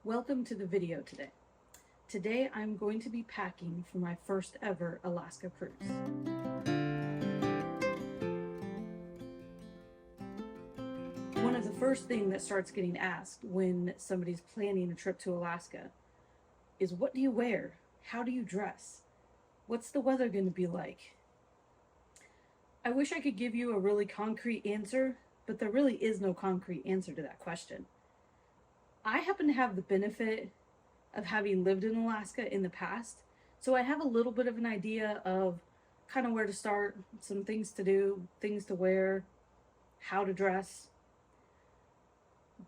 Welcome to the video today. Today I'm going to be packing for my first ever Alaska cruise. One of the first things that starts getting asked when somebody's planning a trip to Alaska is, what do you wear? How do you dress? What's the weather going to be like? I wish I could give you a really concrete answer, but there really is no concrete answer to that question. I happen to have the benefit of having lived in Alaska in the past, so I have a little bit of an idea of kind of where to start, some things to do, things to wear, how to dress.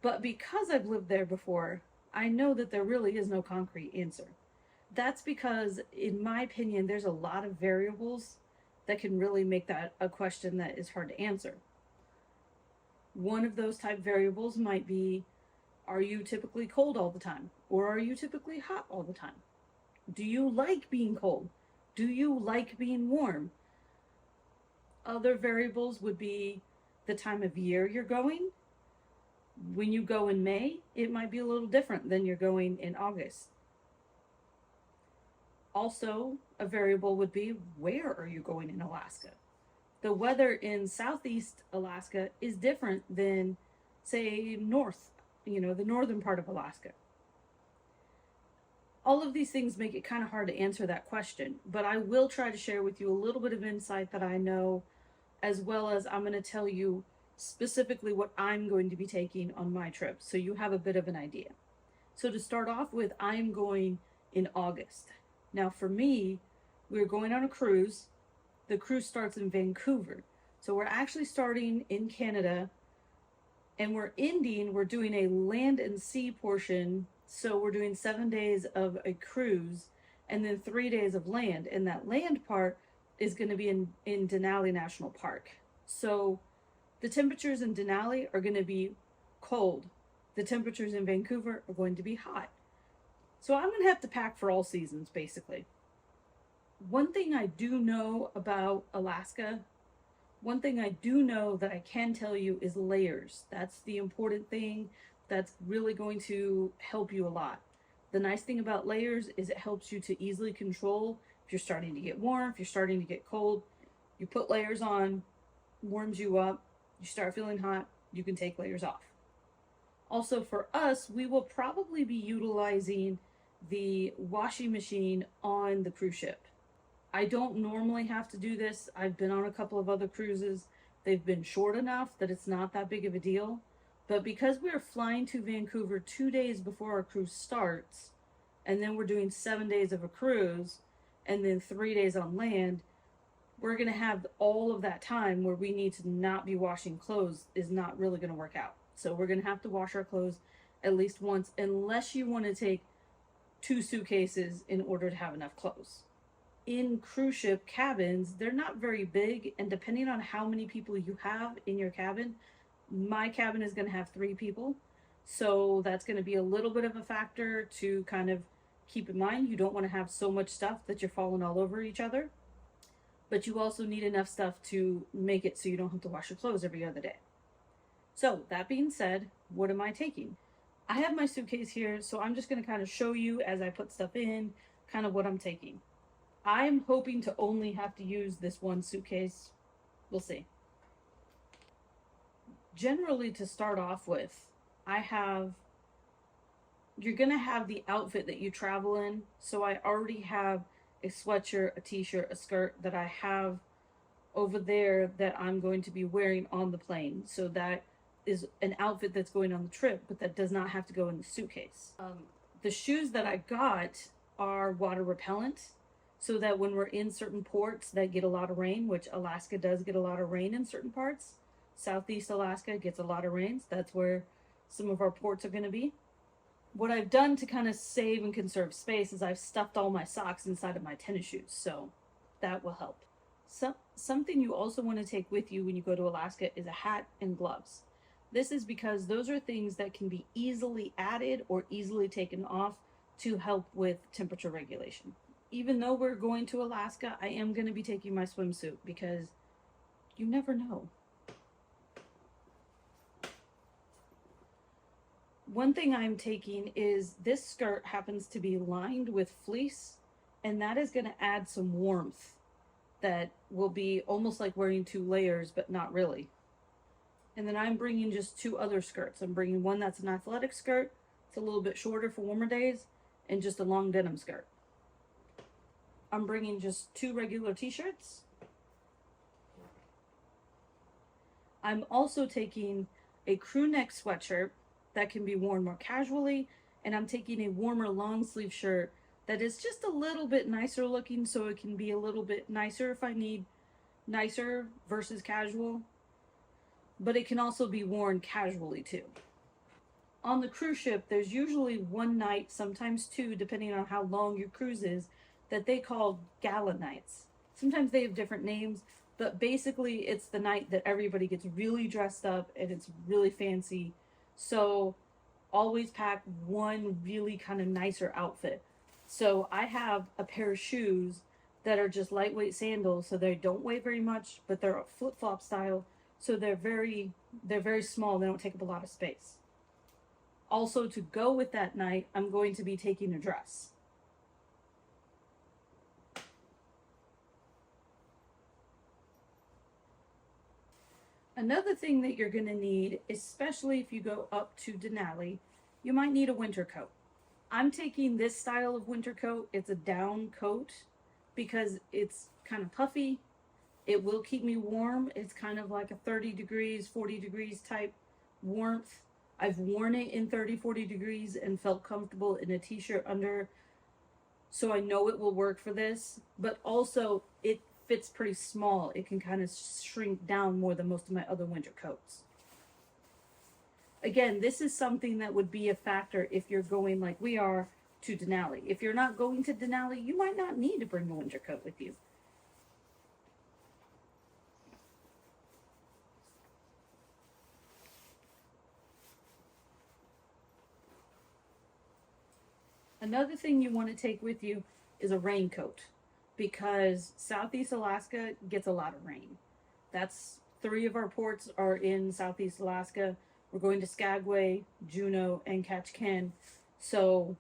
But because I've lived there before, I know that there really is no concrete answer. That's because, in my opinion, there's a lot of variables that can really make that a question that is hard to answer. One of those type variables might be, are you typically cold all the time? Or are you typically hot all the time? Do you like being cold? Do you like being warm? Other variables would be the time of year you're going. When you go in May, it might be a little different than you're going in August. Also, a variable would be, where are you going in Alaska? The weather in Southeast Alaska is different than, say, the northern part of Alaska. All of these things make it kind of hard to answer that question, but I will try to share with you a little bit of insight that I know, as well as I'm going to tell you specifically what I'm going to be taking on my trip, so you have a bit of an idea. So to start off with, I'm going in August. Now for me, we're going on a cruise. The cruise starts in Vancouver. So we're actually starting in Canada, and we're doing a land and sea portion. So we're doing 7 days of a cruise and then 3 days of land. And that land part is going to be in Denali National Park. So the temperatures in Denali are going to be cold. The temperatures in Vancouver are going to be hot. So I'm going to have to pack for all seasons, basically. One thing I do know about Alaska, one thing I do know that I can tell you is layers. That's the important thing. That's really going to help you a lot. The nice thing about layers is it helps you to easily control if you're starting to get warm, if you're starting to get cold. You put layers on, warms you up, you start feeling hot, you can take layers off. Also for us, we will probably be utilizing the washing machine on the cruise ship. I don't normally have to do this. I've been on a couple of other cruises. They've been short enough that it's not that big of a deal. But because we're flying to Vancouver 2 days before our cruise starts, and then we're doing 7 days of a cruise, and then 3 days on land, we're going to have all of that time where we need to not be washing clothes is not really going to work out. So we're going to have to wash our clothes at least once, unless you want to take 2 suitcases in order to have enough clothes. In cruise ship cabins, they're not very big, and depending on how many people you have in your cabin, my cabin is going to have 3 people, so that's going to be a little bit of a factor to kind of keep in mind. You don't want to have so much stuff that you're falling all over each other, but you also need enough stuff to make it so you don't have to wash your clothes every other day. So that being said, what am I taking? I have my suitcase here, so I'm just going to kind of show you as I put stuff in, kind of what I'm taking. I'm hoping to only have to use this one suitcase. We'll see. Generally, to start off with, you're going to have the outfit that you travel in. So I already have a sweatshirt, a t-shirt, a skirt that I have over there that I'm going to be wearing on the plane. So that is an outfit that's going on the trip, but that does not have to go in the suitcase. The shoes that I got are water repellent, so that when we're in certain ports that get a lot of rain, which Alaska does get a lot of rain in certain parts. Southeast Alaska gets a lot of rains. That's where some of our ports are going to be. What I've done to kind of save and conserve space is I've stuffed all my socks inside of my tennis shoes, so that will help. Something you also want to take with you when you go to Alaska is a hat and gloves. This is because those are things that can be easily added or easily taken off to help with temperature regulation. Even though we're going to Alaska, I am going to be taking my swimsuit because you never know. One thing I'm taking is this skirt happens to be lined with fleece, and that is going to add some warmth that will be almost like wearing two layers, but not really. And then I'm bringing just two other skirts. I'm bringing one that's an athletic skirt, it's a little bit shorter for warmer days, and just a long denim skirt. I'm bringing just two regular t-shirts. I'm also taking a crew neck sweatshirt that can be worn more casually, and I'm taking a warmer long sleeve shirt that is just a little bit nicer looking, so it can be a little bit nicer if I need nicer versus casual, but it can also be worn casually too. On the cruise ship, there's usually one night, sometimes two, depending on how long your cruise is, that they call gala nights. Sometimes they have different names, but basically it's the night that everybody gets really dressed up and it's really fancy. So always pack one really kind of nicer outfit. So I have a pair of shoes that are just lightweight sandals, so they don't weigh very much, but they're flip flop style, so they're very small. They don't take up a lot of space. Also, to go with that night, I'm going to be taking a dress. Another thing that you're going to need, especially if you go up to Denali, you might need a winter coat. I'm taking this style of winter coat. It's a down coat because it's kind of puffy. It will keep me warm. It's kind of like a 30 degrees, 40 degrees type warmth. I've worn it in 30, 40 degrees and felt comfortable in a t-shirt under, so I know it will work for this. But also, it fits pretty small. It can kind of shrink down more than most of my other winter coats. Again, this is something that would be a factor if you're going like we are to Denali. If you're not going to Denali, you might not need to bring a winter coat with you. Another thing you want to take with you is a raincoat because Southeast Alaska gets a lot of rain. That's three of our ports are in Southeast Alaska. We're going to Skagway, Juneau, and Ketchikan. So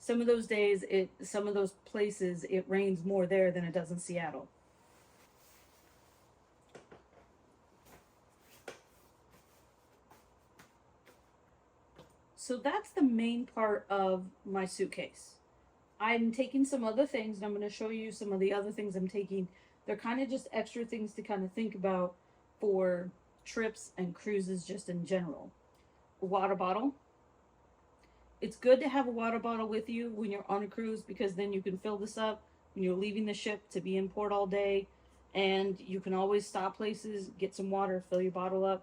some of those days, some of those places, it rains more there than it does in Seattle. So that's the main part of my suitcase. I'm taking some other things, and I'm going to show you some of the other things I'm taking. They're kind of just extra things to kind of think about for trips and cruises just in general. A water bottle. It's good to have a water bottle with you when you're on a cruise because then you can fill this up when you're leaving the ship to be in port all day, and you can always stop places, get some water, fill your bottle up.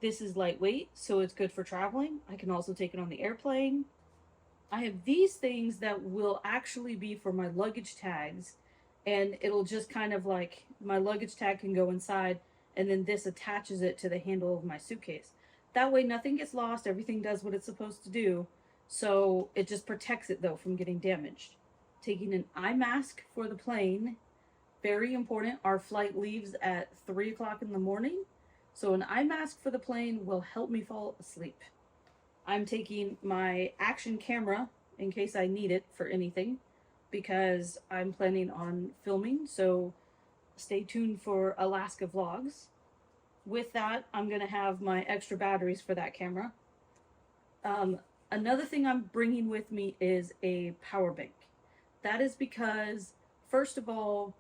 This is lightweight, so it's good for traveling. I can also take it on the airplane. I have these things that will actually be for my luggage tags, and it'll just kind of like my luggage tag can go inside, and then this attaches it to the handle of my suitcase. That way, nothing gets lost, everything does what it's supposed to do, so it just protects it though from getting damaged. Taking an eye mask for the plane, very important. Our flight leaves at 3 o'clock in the morning, so an eye mask for the plane will help me fall asleep. I'm taking my action camera in case I need it for anything because I'm planning on filming, so stay tuned for Alaska vlogs. With that, I'm going to have my extra batteries for that camera. Another thing I'm bringing with me is a power bank. That is because, first of all,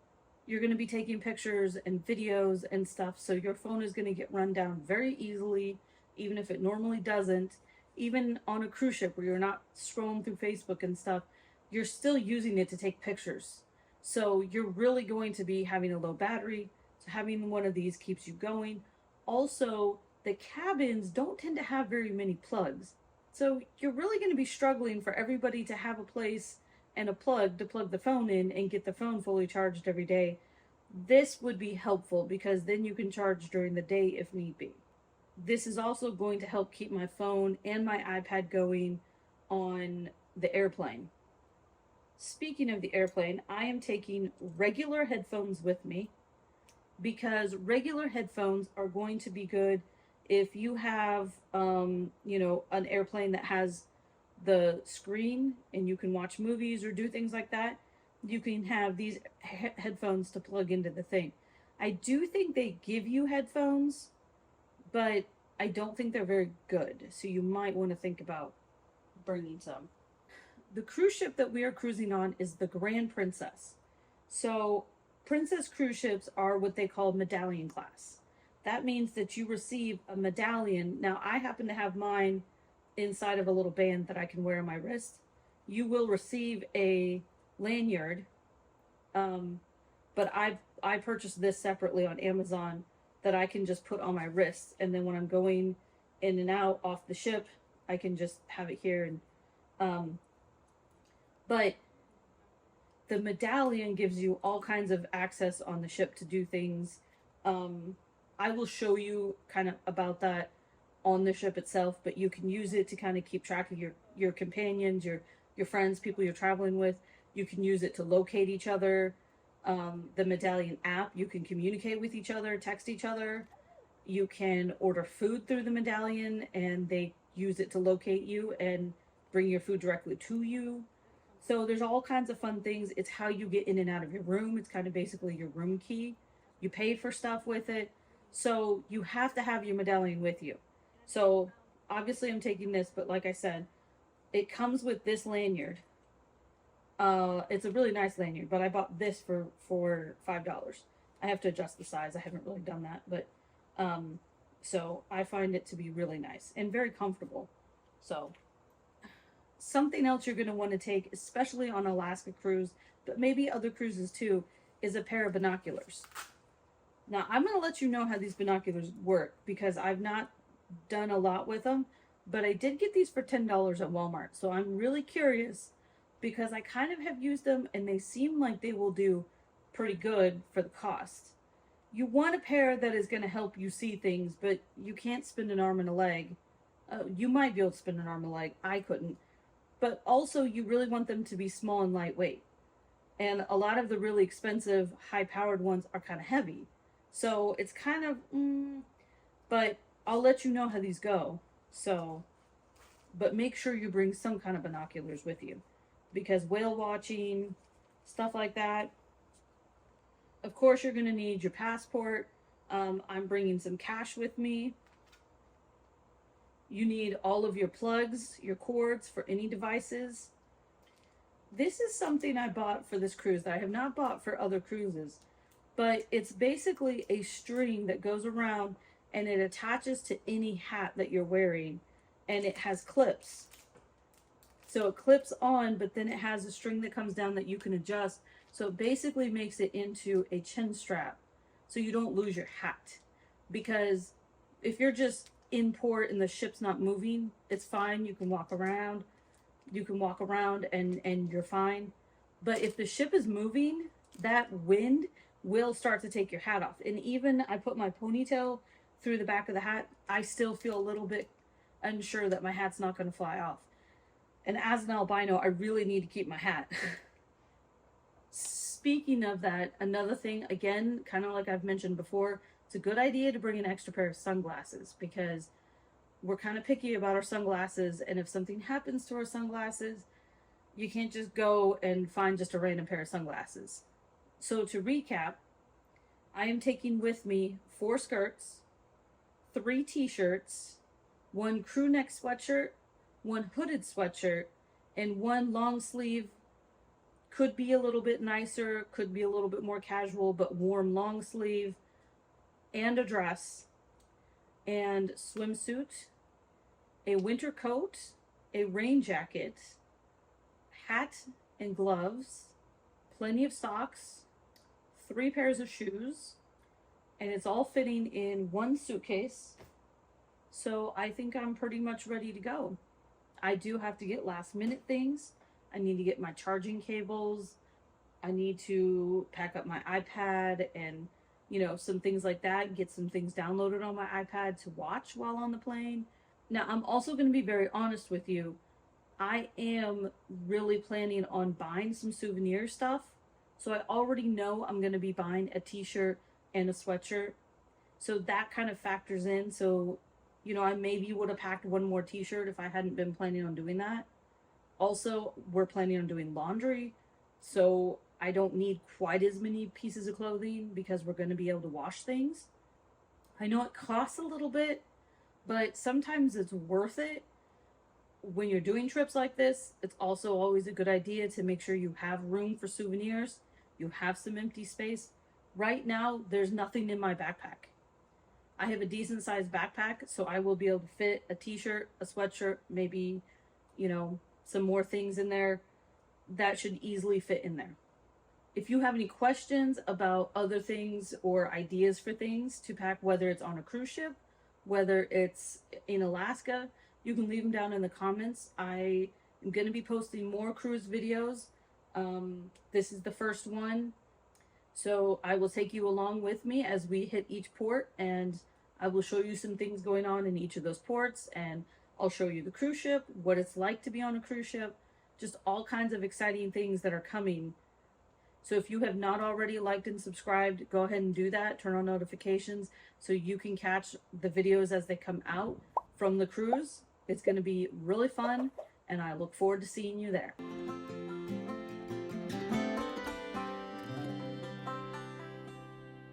you're going to be taking pictures and videos and stuff, so your phone is going to get run down very easily, even if it normally doesn't. Even on a cruise ship where you're not scrolling through Facebook and stuff, you're still using it to take pictures. So you're really going to be having a low battery. So having one of these keeps you going. Also, the cabins don't tend to have very many plugs. So you're really going to be struggling for everybody to have a place and a plug to plug the phone in and get the phone fully charged every day. This would be helpful because then you can charge during the day if need be. This is also going to help keep my phone and my iPad going on the airplane. Speaking of the airplane, I am taking regular headphones with me because regular headphones are going to be good If you have, you know, an airplane that has the screen and you can watch movies or do things like that, you can have these headphones to plug into the thing. I do think they give you headphones, but I don't think they're very good. So you might want to think about bringing some. The cruise ship that we are cruising on is the Grand Princess. So, Princess cruise ships are what they call medallion class. That means that you receive a medallion. Now, I happen to have mine inside of a little band that I can wear on my wrist. You will receive a lanyard, but I purchased this separately on Amazon that I can just put on my wrist, and then when I'm going in and out off the ship, I can just have it here. And but the medallion gives you all kinds of access on the ship to do things. I will show you kind of about that on the ship itself, but you can use it to kind of keep track of your companions, your friends, people you're traveling with. You can use it to locate each other. The medallion app, you can communicate with each other, text each other. You can order food through the medallion, and they use it to locate you and bring your food directly to you. So there's all kinds of fun things. It's how you get in and out of your room. It's kind of basically your room key. You pay for stuff with it. So you have to have your medallion with you. So obviously I'm taking this, but like I said, it comes with this lanyard. It's a really nice lanyard, but I bought this for $5. I have to adjust the size. I haven't really done that, but so I find it to be really nice and very comfortable. So something else you're going to want to take, especially on Alaska cruise, but maybe other cruises too, is a pair of binoculars. Now, I'm going to let you know how these binoculars work because I've not done a lot with them, but I did get these for $10 at Walmart. So I'm really curious because I kind of have used them and they seem like they will do pretty good for the cost. You want a pair that is going to help you see things, but you can't spin an arm and a leg. You might be able to spin an arm and a leg. I couldn't. But also you really want them to be small and lightweight. And a lot of the really expensive, high-powered ones are kind of heavy. So it's kind of, but I'll let you know how these go. So, but make sure you bring some kind of binoculars with you. Because whale watching, stuff like that. Of course, you're going to need your passport. I'm bringing some cash with me. You need all of your plugs, your cords for any devices. This is something I bought for this cruise that I have not bought for other cruises. But it's basically a string that goes around and it attaches to any hat that you're wearing. And it has clips. So it clips on, but then it has a string that comes down that you can adjust. So it basically makes it into a chin strap. So you don't lose your hat. Because if you're just in port and the ship's not moving, it's fine. You can walk around. You can walk around and you're fine. But if the ship is moving, that wind will start to take your hat off. And even I put my ponytail through the back of the hat, I still feel a little bit unsure that my hat's not going to fly off. And as an albino, I really need to keep my hat. Speaking of that, another thing, again, kind of like I've mentioned before, it's a good idea to bring an extra pair of sunglasses because we're kind of picky about our sunglasses. And if something happens to our sunglasses, you can't just go and find just a random pair of sunglasses. So to recap, I am taking with me 4 skirts, 3 t-shirts, 1 crew neck sweatshirt, 1 hooded sweatshirt, and 1 long sleeve. Could be a little bit nicer, could be a little bit more casual, but warm long sleeve, and a dress, and swimsuit, a winter coat, a rain jacket, hat and gloves, plenty of socks, 3 pairs of shoes, and it's all fitting in 1 suitcase. So I think I'm pretty much ready to go. I do have to get last minute things. I need to get my charging cables. I need to pack up my iPad and, you know, some things like that. Get some things downloaded on my iPad to watch while on the plane. Now, I'm also going to be very honest with you. I am really planning on buying some souvenir stuff. So I already know I'm going to be buying a t-shirt and a sweatshirt. So that kind of factors in. So You know, I maybe would have packed one more t-shirt if I hadn't been planning on doing that. Also, we're planning on doing laundry, so I don't need quite as many pieces of clothing because we're going to be able to wash things. I know it costs a little bit, but sometimes it's worth it. When you're doing trips like this, it's also always a good idea to make sure you have room for souvenirs, you have some empty space. Right now, there's nothing in my backpack. I have a decent sized backpack, so I will be able to fit a t-shirt, a sweatshirt, maybe, you know, some more things in there. That should easily fit in there. If you have any questions about other things or ideas for things to pack, whether it's on a cruise ship, whether it's in Alaska, you can leave them down in the comments. I am going to be posting more cruise videos. This is the first one, so I will take you along with me as we hit each port, and I will show you some things going on in each of those ports, and I'll show you the cruise ship, what it's like to be on a cruise ship, just all kinds of exciting things that are coming. So if you have not already liked and subscribed, go ahead and do that. Turn on notifications so you can catch the videos as they come out from the cruise. It's going to be really fun, and I look forward to seeing you there.